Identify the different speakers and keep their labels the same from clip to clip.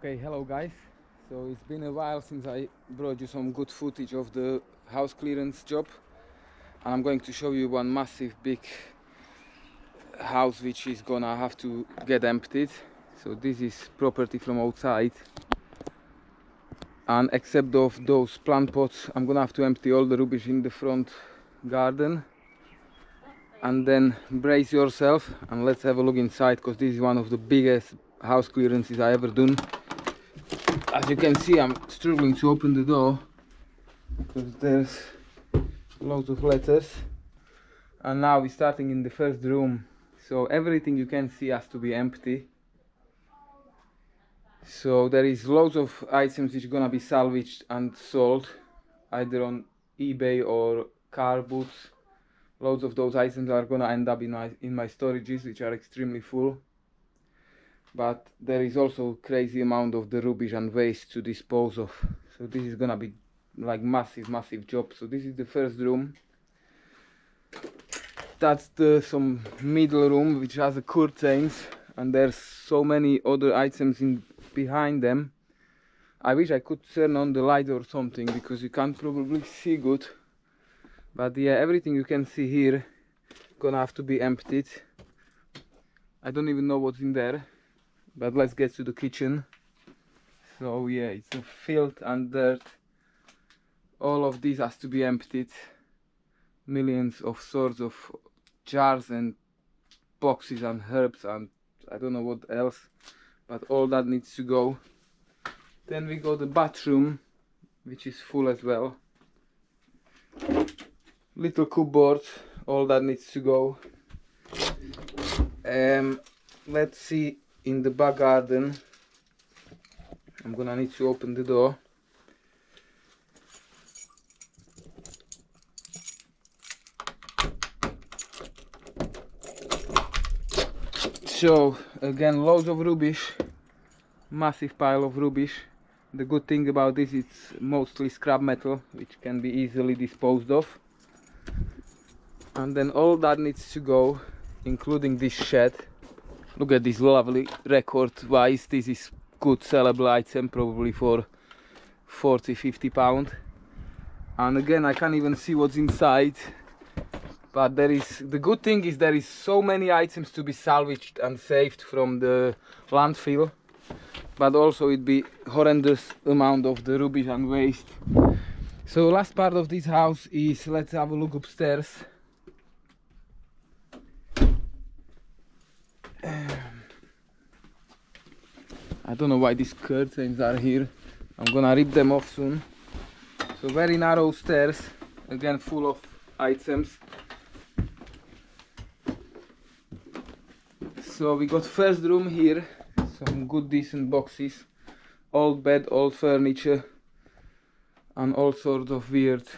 Speaker 1: Okay, hello guys. So it's been a while since I brought you some good footage of the house clearance job, and I'm going to show you one massive big house which is gonna have to get emptied. So this is property from outside, and except of those plant pots, I'm gonna have to empty all the rubbish in the front garden. And then brace yourself and let's have a look inside, because this is one of the biggest house clearances I ever done. As you can see, I'm struggling to open the door because there's loads of letters. And now we're starting in the first room, so everything you can see has to be empty. So there is loads of items which are gonna be salvaged and sold either on eBay or car boots. Loads of those items are gonna end up in my storages, which are extremely full. But there is also crazy amount of the rubbish and waste to dispose of. So this is gonna be like massive job. So this is the first room. That's some middle room which has a curtains, and there's so many other items in behind them. I wish I could turn on the light or something because you can't probably see good. But yeah, everything you can see here gonna have to be emptied. I don't even know what's in there, but let's get to the kitchen. So yeah, it's a filth and dirt. All of these has to be emptied. Millions of sorts of jars and boxes and herbs and I don't know what else, but all that needs to go. Then we got the bathroom, which is full as well. Little cupboard, all that needs to go. Let's see in the back garden. I'm gonna need to open the door. So again, loads of rubbish, massive pile of rubbish. The good thing about this is it's mostly scrap metal, which can be easily disposed of. And then all that needs to go, including this shed. Look at this lovely record wise. This is good sellable item, probably for 40-50 pound. And again, I can't even see what's inside. But the good thing is there is so many items to be salvaged and saved from the landfill. But also it'd be horrendous amount of the rubbish and waste. So last part of this house is, let's have a look upstairs. I don't know why these curtains are here. I'm gonna rip them off soon. So very narrow stairs, again full of items. So we got first room here, some good decent boxes, old bed, old furniture and all sorts of weird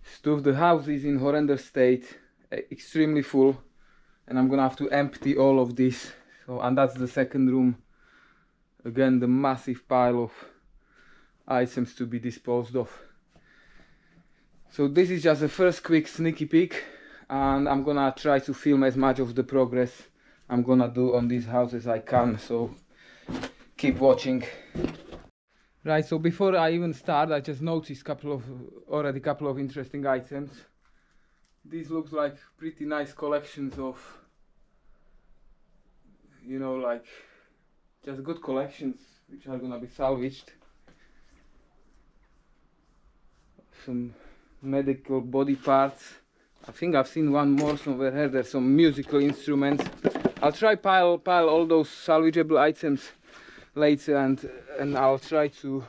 Speaker 1: stuff. The house is in horrendous state, extremely full, and I'm gonna have to empty all of this. So, and that's the second room. Again, the massive pile of items to be disposed of. So this is just a first quick sneaky peek, and I'm gonna try to film as much of the progress I'm gonna do on this house as I can, so keep watching. Right, so before I even start, I just noticed already couple of interesting items. These looks like pretty nice collections of, you know, like just good collections which are gonna be salvaged. Some medical body parts. I think I've seen one more somewhere here. There's some musical instruments. I'll try pile all those salvageable items later, and I'll try to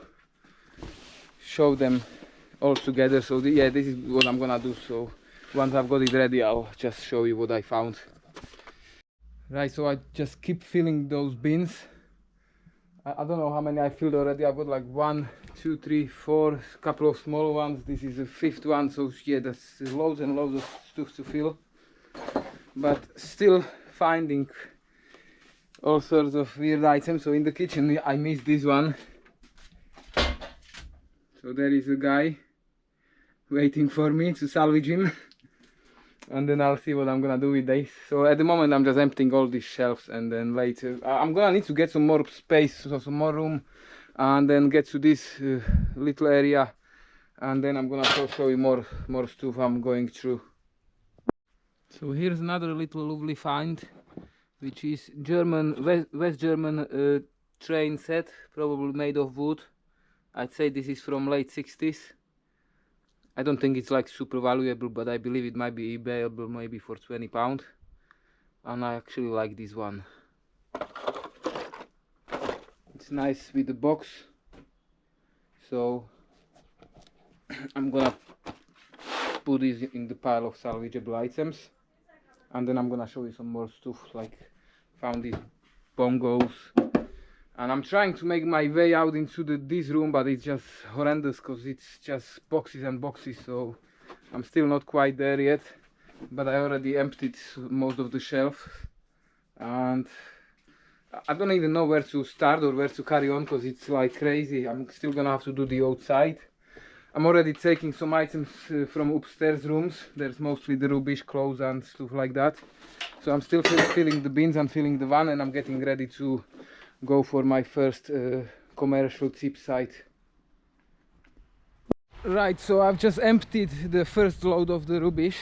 Speaker 1: show them all together. So yeah, this is what I'm gonna do. So once I've got it ready, I'll just show you what I found. Right, so I just keep filling those bins. I don't know how many I filled already. I've got like 1, 2, 3, 4, couple of small ones. This is the 5th one, so yeah, there's loads and loads of stuff to fill. But still finding all sorts of weird items. So in the kitchen I missed this one. So there is a guy waiting for me to salvage him. and then I'll see what I'm gonna do with this. So at the moment I'm just emptying all these shelves, and then later I'm gonna need to get some more space, so some more room, and then get to this little area, and then I'm gonna show you more stuff I'm going through. So here's another little lovely find, which is German, West German train set, probably made of wood. I'd say this is from late 60s. I don't think it's like super valuable, but I believe it might be eBayable maybe for £20. And I actually like this one. It's nice with the box. So I'm gonna put this in the pile of salvageable items. And then I'm gonna show you some more stuff, like found these bongos. And I'm trying to make my way out into this room, but it's just horrendous because it's just boxes and boxes, so I'm still not quite there yet. But I already emptied most of the shelf, and I don't even know where to start or where to carry on because it's like crazy. I'm still gonna have to do the outside. I'm already taking some items from upstairs rooms. There's mostly the rubbish, clothes and stuff like that. So I'm still filling the bins and filling the van, and I'm getting ready to go for my first commercial cheap site. Right, so I've just emptied the first load of the rubbish,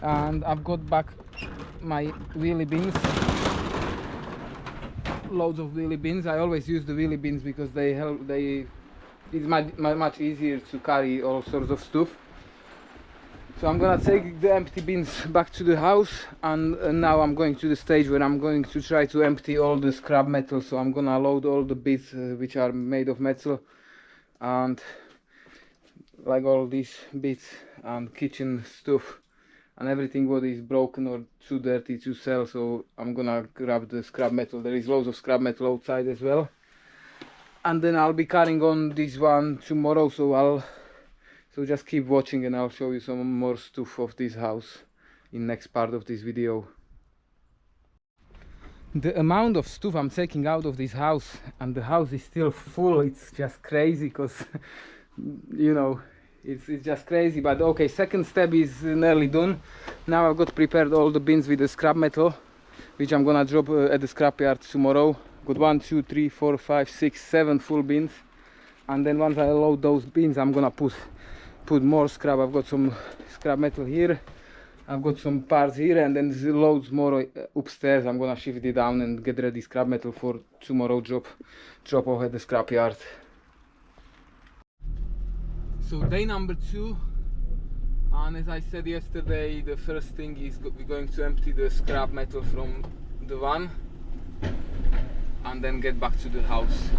Speaker 1: and I've got back my wheelie bins. Loads of wheelie bins. I always use the wheelie bins because it's much easier to carry all sorts of stuff. So I'm gonna take the empty bins back to the house, and now I'm going to the stage where I'm going to try to empty all the scrap metal. So I'm gonna load all the bits which are made of metal, and like all these bits and kitchen stuff and everything what is broken or too dirty to sell. So I'm gonna grab the scrap metal. There is loads of scrap metal outside as well, and then I'll be carrying on this one tomorrow. So just keep watching, and I'll show you some more stuff of this house in next part of this video. The amount of stuff I'm taking out of this house, and the house is still full, it's just crazy, because you know, it's just crazy. But okay, second step is nearly done. Now I've got prepared all the bins with the scrap metal, which I'm gonna drop at the scrapyard tomorrow. Got 1, 2, 3, 4, 5, 6, 7 full bins, and then once I load those bins, I'm gonna put more scrap. I've got some scrap metal here, I've got some parts here, and then there's loads more upstairs. I'm gonna shift it down and get ready scrap metal for tomorrow drop off at the scrapyard. So day number 2, and as I said yesterday, the first thing is we're going to empty the scrap metal from the van and then get back to the house.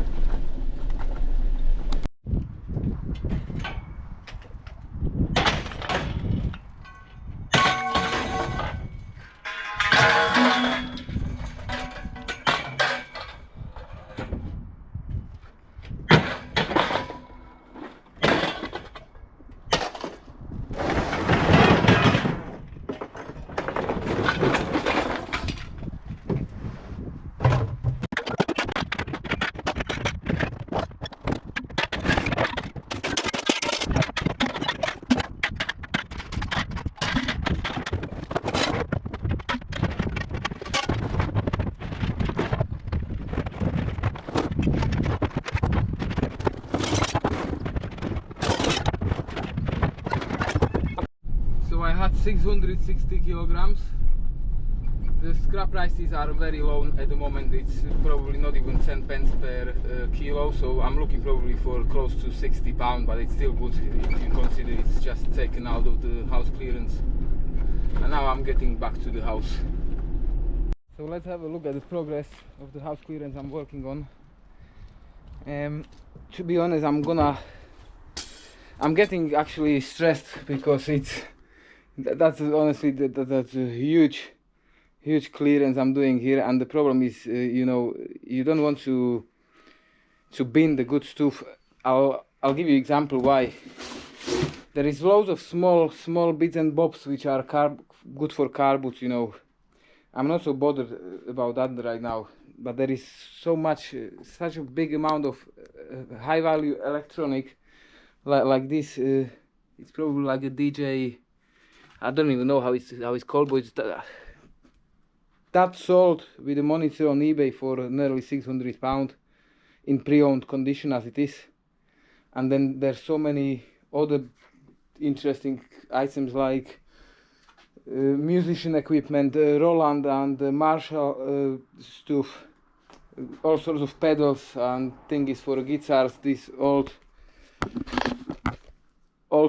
Speaker 1: I had 660 kilograms. The scrap prices are very low at the moment. It's probably not even 10 pence per kilo, so I'm looking probably for close to £60, but it's still good if you consider it's just taken out of the house clearance. And now I'm getting back to the house. So let's have a look at the progress of the house clearance I'm working on. To be honest, I'm getting actually stressed because that's honestly that's a huge clearance I'm doing here, and the problem is you know, you don't want to bin the good stuff. I'll give you example why. There is loads of small bits and bobs which are good for car boots, you know. I'm not so bothered about that right now, but there is such a big amount of high value electronic like this. It's probably like a DJ, I don't even know how it's called, but it's that sold with the monitor on eBay for nearly £600 in pre-owned condition as it is. And then there's so many other interesting items like musician equipment, Roland and Marshall stuff, all sorts of pedals and thingies for guitars, this old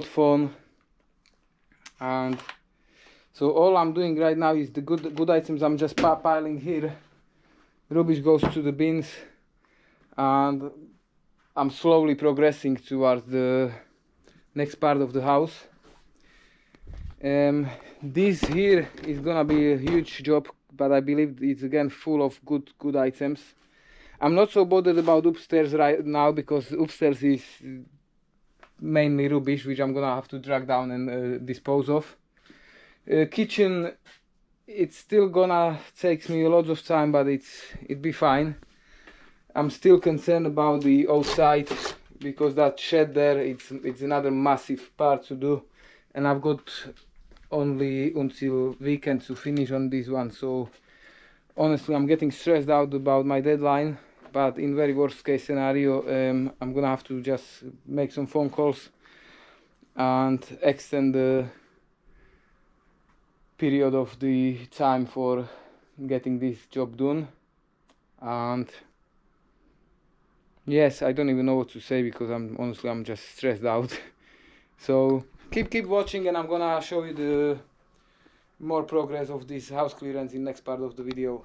Speaker 1: phone. And so all I'm doing right now is the good items I'm just piling here. Rubbish goes to the bins, and I'm slowly progressing towards the next part of the house. This here is gonna be a huge job, but I believe it's again full of good items. I'm not so bothered about upstairs right now because upstairs is mainly rubbish which I'm gonna have to drag down and dispose of. Kitchen, it's still gonna take me a lot of time, but it'd be fine. I'm still concerned about the outside because that shed there, it's another massive part to do, and I've got only until weekend to finish on this one. So honestly, I'm getting stressed out about my deadline, but in very worst case scenario, I'm gonna have to just make some phone calls and extend the period of the time for getting this job done. And yes, I don't even know what to say because I'm just stressed out. So keep watching, and I'm gonna show you the more progress of this house clearance in next part of the video.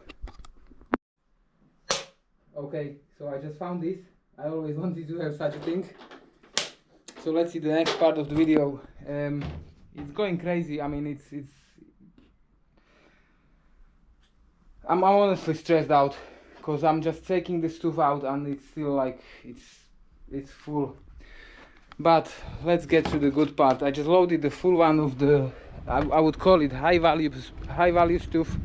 Speaker 1: Okay, so I just found this. I always wanted to have such a thing. So let's see the next part of the video. It's going crazy. I mean, I'm honestly stressed out because I'm just taking the stuff out and it's still like it's full. But let's get to the good part. I just loaded the full one of the I would call it high value stuff,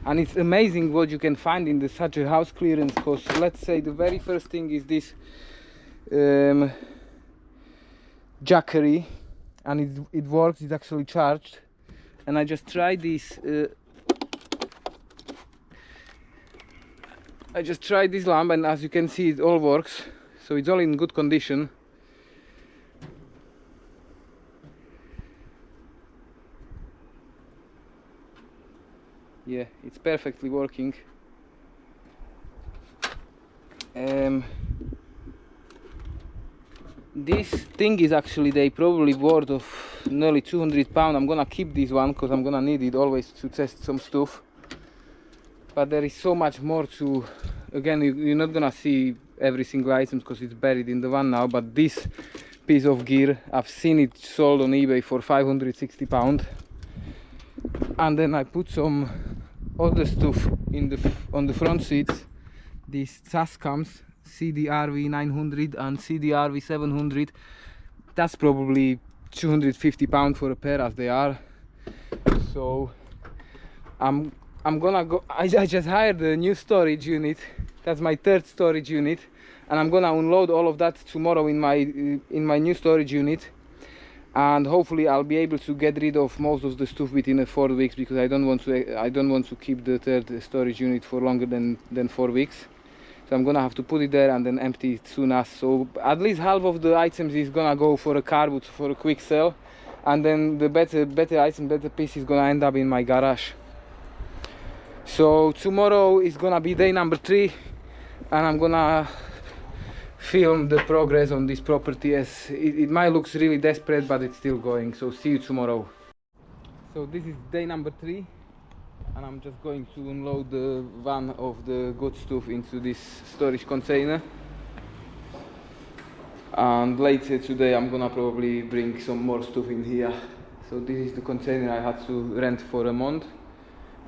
Speaker 1: and it's amazing what you can find in such a house clearance. Because let's say the very first thing is this jackery, and it works. It's actually charged, and I just tried this. I just tried this lamp, and as you can see, it all works. So it's all in good condition. Yeah, it's perfectly working. This thing is actually, they probably worth of nearly £200. I'm gonna keep this one because I'm gonna need it always to test some stuff. But there is so much more to, again, you're not gonna see every single item because it's buried in the van now, but this piece of gear, I've seen it sold on eBay for £560. And then I put some other stuff on the front seats, these Tascams CDRV 900 and CDRV 700. That's probably £250 for a pair as they are. So I'm gonna go. I just hired a new storage unit. That's my third storage unit, and I'm gonna unload all of that tomorrow in my new storage unit. And hopefully I'll be able to get rid of most of the stuff within 4 weeks, because I don't want to keep the third storage unit for longer than 4 weeks. So I'm gonna have to put it there and then empty it soon as. So at least half of the items is gonna go for a car boot for a quick sell, and then the better piece is gonna end up in my garage. So tomorrow is gonna be day number 3, and I'm gonna film the progress on this property, as it might look really desperate, but it's still going. So see you tomorrow. So this is day number 3, and I'm just going to unload the van of the good stuff into this storage container, and later today I'm gonna probably bring some more stuff in here. So this is the container I had to rent for a month,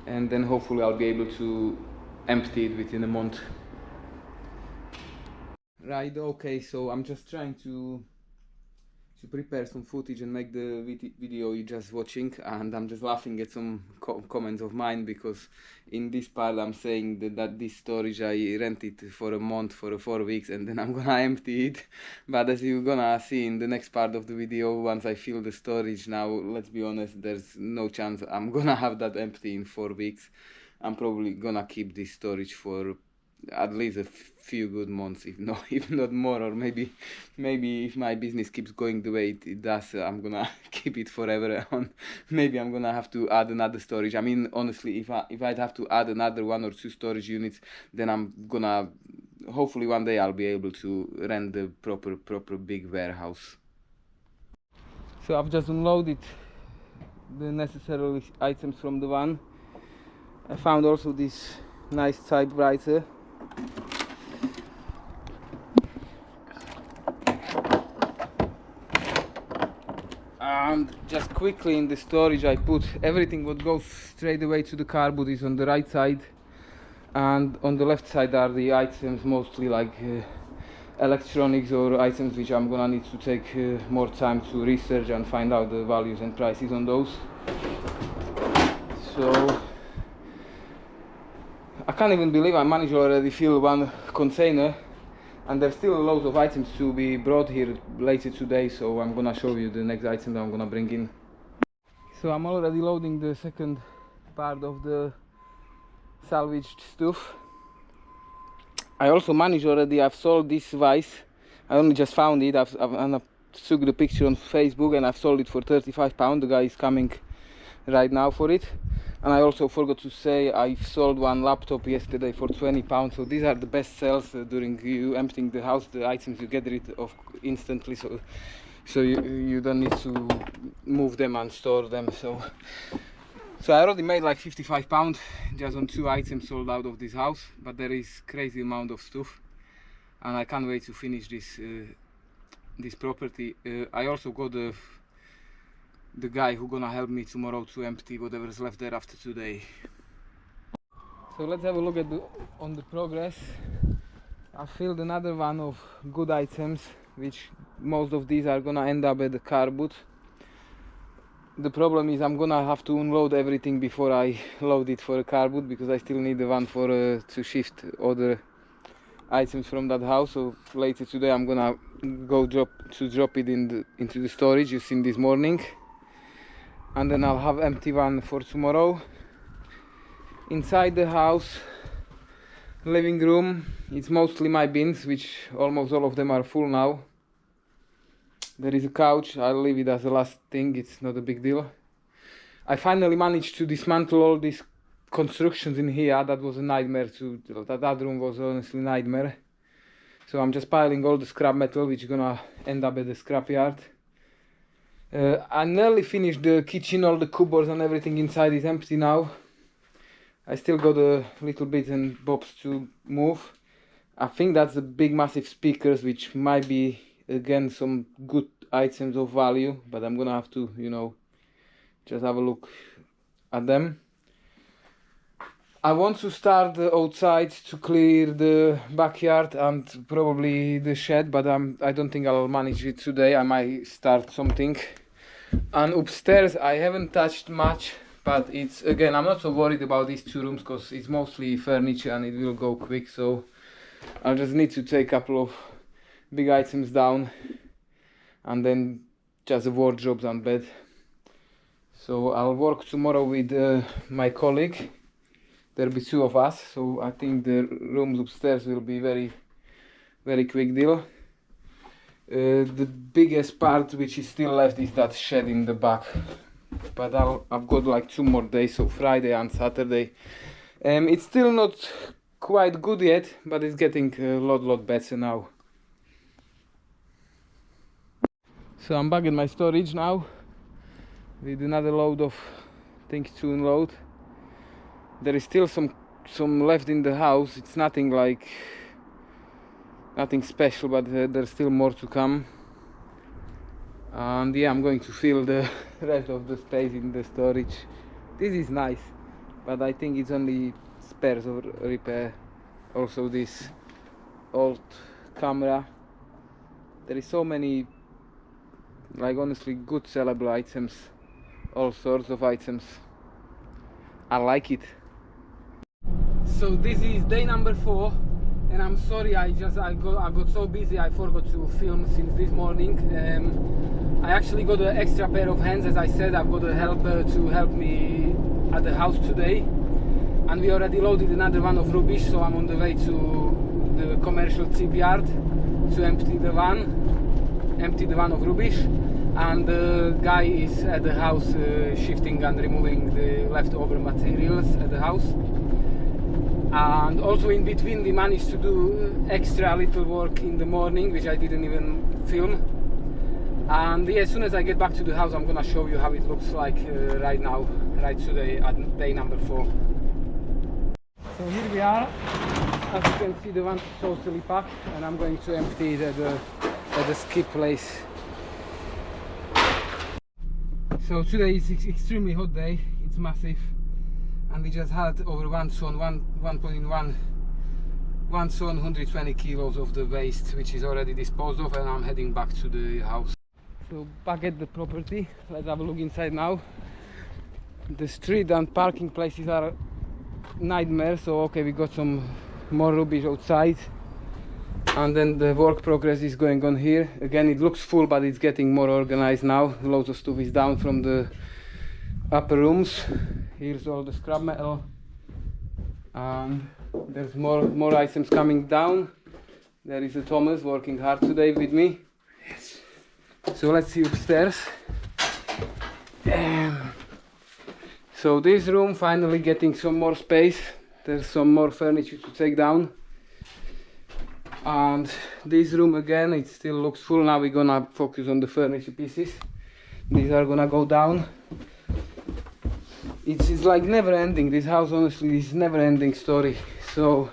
Speaker 1: and then hopefully I'll be able to empty it within a month. Right, okay, so I'm just trying to to prepare some footage and make the video you're just watching, and I'm just laughing at some comments of mine, because in this part I'm saying that this storage I rented for a month, for 4 weeks, and then I'm gonna empty it. But as you're gonna see in the next part of the video, once I fill the storage, now let's be honest, there's no chance I'm gonna have that empty in 4 weeks. I'm probably gonna keep this storage for at least a few good months, if not more, or maybe if my business keeps going the way it does, I'm gonna keep it forever. On maybe I'm gonna have to add another storage. I mean, honestly, if I'd have to add another 1 or 2 storage units, then I'm gonna, hopefully one day I'll be able to rent the proper big warehouse. So I've just unloaded the necessary items from the van. I found also this nice typewriter. And just quickly in the storage I put everything what goes straight away to the car boot is on the right side, and on the left side are the items mostly like electronics or items which I'm gonna need to take more time to research and find out the values and prices on those. So I can't even believe I managed to already fill one container, and there's still loads of items to be brought here later today, so I'm gonna show you the next item that I'm gonna bring in. So I'm already loading the second part of the salvaged stuff. I also managed already, I've sold this vise. I only just found it, I took the picture on Facebook, and I've sold it for £35. The guy is coming right now for it. And I also forgot to say, I sold one laptop yesterday for £20. So these are the best sales during you emptying the house. The items you get rid of instantly, so you don't need to move them and store them. So I already made like £55 just on 2 items sold out of this house. But there is crazy amount of stuff, and I can't wait to finish this property. I also got the guy who gonna help me tomorrow to empty whatever's left there after today. So let's have a look at on the progress. I filled another one of good items, which most of these are gonna end up at the car boot. The problem is I'm gonna have to unload everything before I load it for a car boot, because I still need the van for to shift other items from that house. So later today I'm gonna go drop it into the storage you've seen this morning, and then I'll have empty one for tomorrow. Inside the house, living room, it's mostly my bins, which almost all of them are full now. There is a couch, I'll leave it as the last thing, it's not a big deal. I finally managed to dismantle all these constructions in here. That was a nightmare that room was honestly a nightmare. So I'm just piling all the scrap metal, which is gonna end up at the scrapyard. I nearly finished the kitchen, all the cupboards and everything inside is empty now. I still got a little bits and bobs to move. I think that's the big massive speakers, which might be again some good items of value, but I'm gonna have to, you know, just have a look at them. I want to start outside to clear the backyard and probably the shed, but I don't think I'll manage it today. I might start something. And upstairs I haven't touched much, but it's, again, I'm not so worried about these 2 rooms because it's mostly furniture and it will go quick. So I'll just need to take a couple of big items down, and then just the wardrobes and bed. So I'll work tomorrow with my colleague. There'll be 2 of us, so I think the rooms upstairs will be very quick deal. The biggest part which is still left is that shed in the back, but I've got like 2 more days, so Friday and Saturday. It's still not quite good yet, but it's getting a lot better now. So I'm back in my storage now with another load of things to unload. There is still some left in the house. It's nothing special, but there's still more to come. And yeah, I'm going to fill the rest of the space in the storage. This is nice, but I think it's only spares or repair. Also this old camera. There is so many Like honestly good sellable items, all sorts of items. I like it. So this is day number 4, and I'm sorry I got so busy I forgot to film since this morning. I actually got an extra pair of hands. As I said, I've got a helper to help me at the house today, and we already loaded another one of rubbish, so I'm on the way to the commercial tip yard to empty the van of rubbish, and the guy is at the house shifting and removing the leftover materials at the house. And also in between we managed to do extra little work in the morning, which I didn't even film. And yeah, as soon as I get back to the house I'm gonna show you how it looks like right now, right today at day number 4. So here we are. As you can see, the van is totally packed, and I'm going to empty it at the skip place. So today is extremely hot day, it's massive, and we just had over one ton 120 kilos of the waste, which is already disposed of, and I'm heading back to the house. So back at the property, let's have a look inside now. The street and parking places are a nightmare, so okay, we got some more rubbish outside, and then the work progress is going on here. Again, it looks full, but it's getting more organized now. Loads of stuff is down from the upper rooms. Here's all the scrap metal, and there's more items coming down. There is a Thomas working hard today with me. Yes. So let's see upstairs. So this room finally getting some more space. There's some more furniture to take down. And this room again, it still looks full. Now we're gonna focus on the furniture pieces. These are gonna go down. It's like never ending. This house honestly is never ending story. So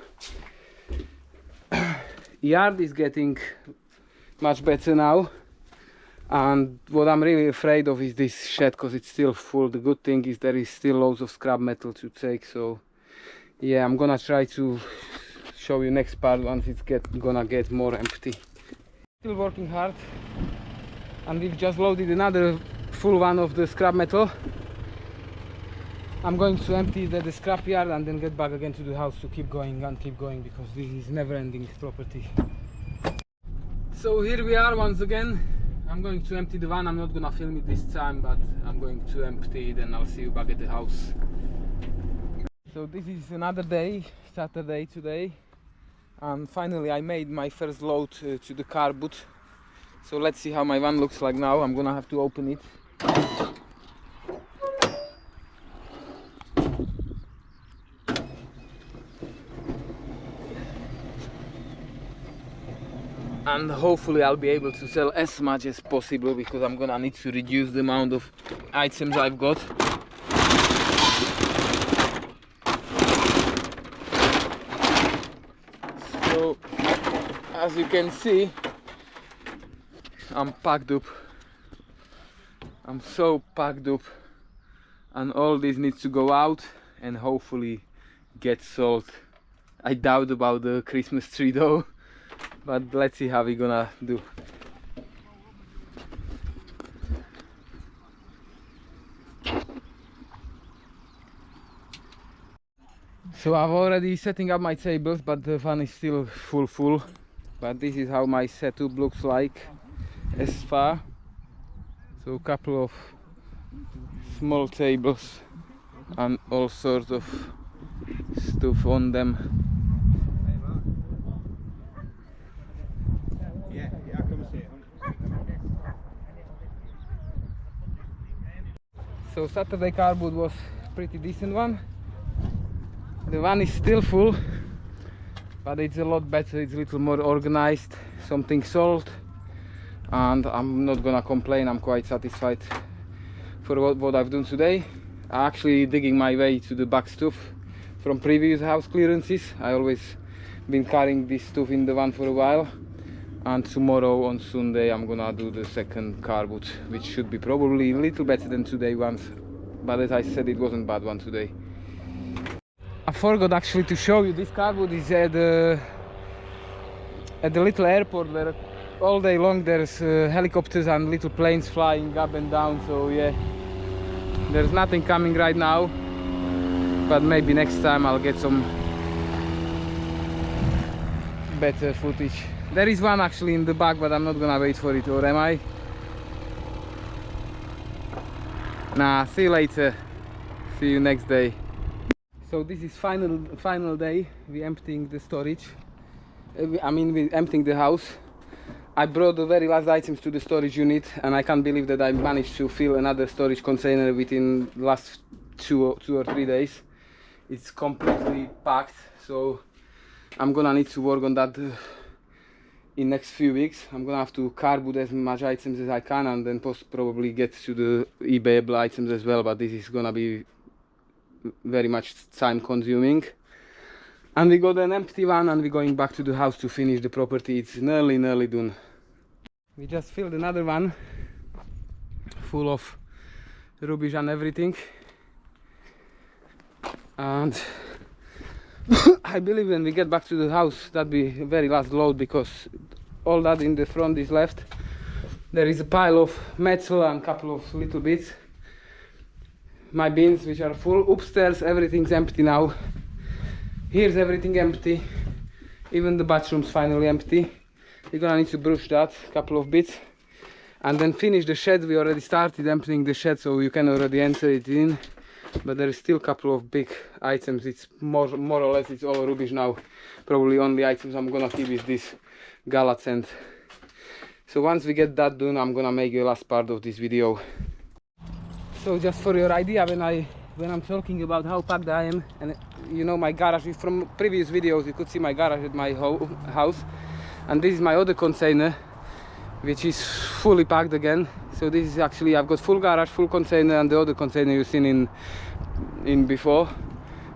Speaker 1: yard is getting much better now, and what I'm really afraid of is this shed, because it's still full. The good thing is there is still loads of scrap metal to take, so yeah, I'm gonna try to show you next part once it's gonna get more empty. Still working hard, and we've just loaded another full one of the scrap metal. I'm going to empty the scrap yard and then get back again to the house to keep going, because this is never ending property. So here we are once again. I'm going to empty the van. I'm not gonna film it this time, but I'm going to empty it and I'll see you back at the house. So this is another day, Saturday today, and finally I made my first load to the car boot. So let's see how my van looks like now. I'm gonna have to open it. And hopefully I'll be able to sell as much as possible, because I'm gonna need to reduce the amount of items I've got. So as you can see, I'm packed up. I'm so packed up, and all this needs to go out and hopefully get sold. I doubt about the Christmas tree though, but let's see how we're gonna do. So I've already setting up my tables, but the van is still full. But this is how my setup looks like as far. So a couple of small tables and all sorts of stuff on them. So Saturday car boot was pretty decent one. The van is still full, but it's a lot better. It's a little more organized. Something sold, and I'm not gonna complain. I'm quite satisfied for what I've done today. I'm actually digging my way to the back stuff from previous house clearances. I always been carrying this stuff in the van for a while, and tomorrow on Sunday I'm gonna do the second car boot, which should be probably a little better than today ones, but as I said, it wasn't bad one today. I forgot actually to show you, this car boot is at the little airport where all day long there's helicopters and little planes flying up and down, so yeah, there's nothing coming right now, but maybe next time I'll get some better footage. There is one actually in the back, but I'm not gonna wait for it, or am I? Nah, see you later. See you next day. So this is final day. We're emptying the storage. We're emptying the house. I brought the very last items to the storage unit, and I can't believe that I managed to fill another storage container within last two or 3 days. It's completely packed, so I'm gonna need to work on that in next few weeks. I'm gonna have to cardboard as much items as I can, and then probably get to the eBayable items as well, but this is gonna be very much time consuming. And we got an empty one, and we're going back to the house to finish the property. It's nearly done. We just filled another one full of rubbish and everything, and I believe when we get back to the house that'll be very last load, because all that in the front is left. There is a pile of metal and a couple of little bits. My bins, which are full. Upstairs everything's empty now. Here's everything empty. Even the bathroom's finally empty. We're gonna need to brush that, couple of bits, and then finish the shed. We already started emptying the shed, so you can already enter it in. But there is still a couple of big items. It's more or less it's all rubbish now. Probably only items I'm gonna keep is this Gala tent. So once we get that done, I'm gonna make the last part of this video. So just for your idea, when I'm talking about how packed I am, and you know my garage, from previous videos you could see my garage at my house, and this is my other container, which is fully packed again. So this is actually, I've got full garage, full container, and the other container you've seen in before.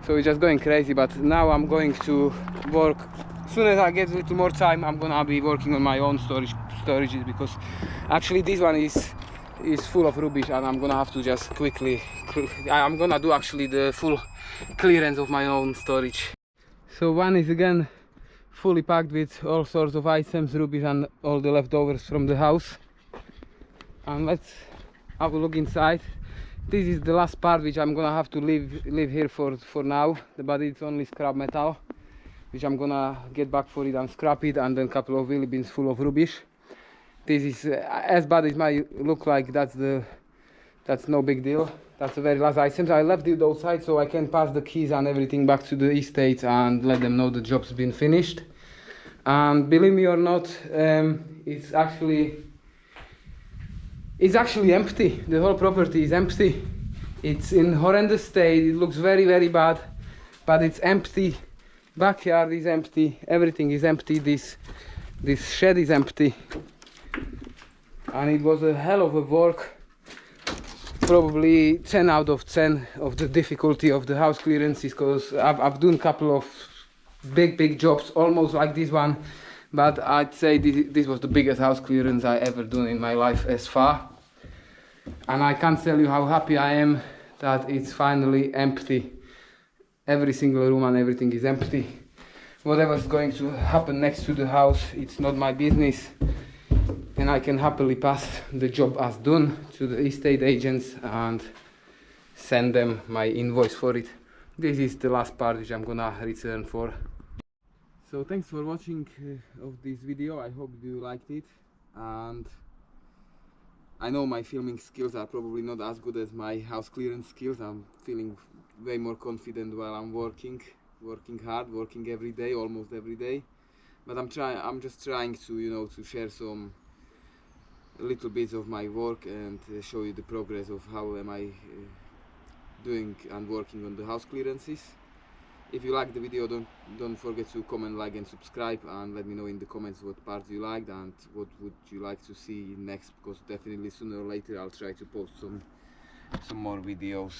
Speaker 1: So it's just going crazy. But now I'm going to work. As soon as I get a little more time, I'm gonna be working on my own storages, because actually this one is full of rubbish, and I'm gonna have to just quickly, I'm gonna do actually the full clearance of my own storage. So one is again fully packed with all sorts of items, rubbish and all the leftovers from the house. And let's have a look inside. This is the last part which I'm gonna have to leave here for now, but it's only scrap metal, which I'm gonna get back for it and scrap it, and then a couple of wheelie bins full of rubbish. This is as bad as it might look like. That's no big deal. That's the very last items. I left it outside so I can pass the keys and everything back to the estate and let them know the job's been finished. And believe me or not, it's actually empty. The whole property is empty. It's in horrendous state. It looks very bad, but it's empty. Backyard is empty. Everything is empty. This shed is empty. And it was a hell of a work. Probably 10 out of 10 of the difficulty of the house clearances, because I've done a couple of big jobs almost like this one, but I'd say this was the biggest house clearance I ever done in my life as far. And I can't tell you how happy I am that it's finally empty. Every single room and everything is empty. Whatever's going to happen next to the house, it's not my business, and I can happily pass the job as done to the estate agents and send them my invoice for it. This is the last part which I'm gonna return for. So thanks for watching of this video. I hope you liked it, and I know my filming skills are probably not as good as my house clearance skills. I'm feeling way more confident while I'm working hard, working every day, almost every day. But I'm just trying to, to share some little bits of my work and show you the progress of how am I doing and working on the house clearances. If you like the video, don't forget to comment, like and subscribe, and let me know in the comments what parts you liked and what would you like to see next, because definitely sooner or later I'll try to post some more videos.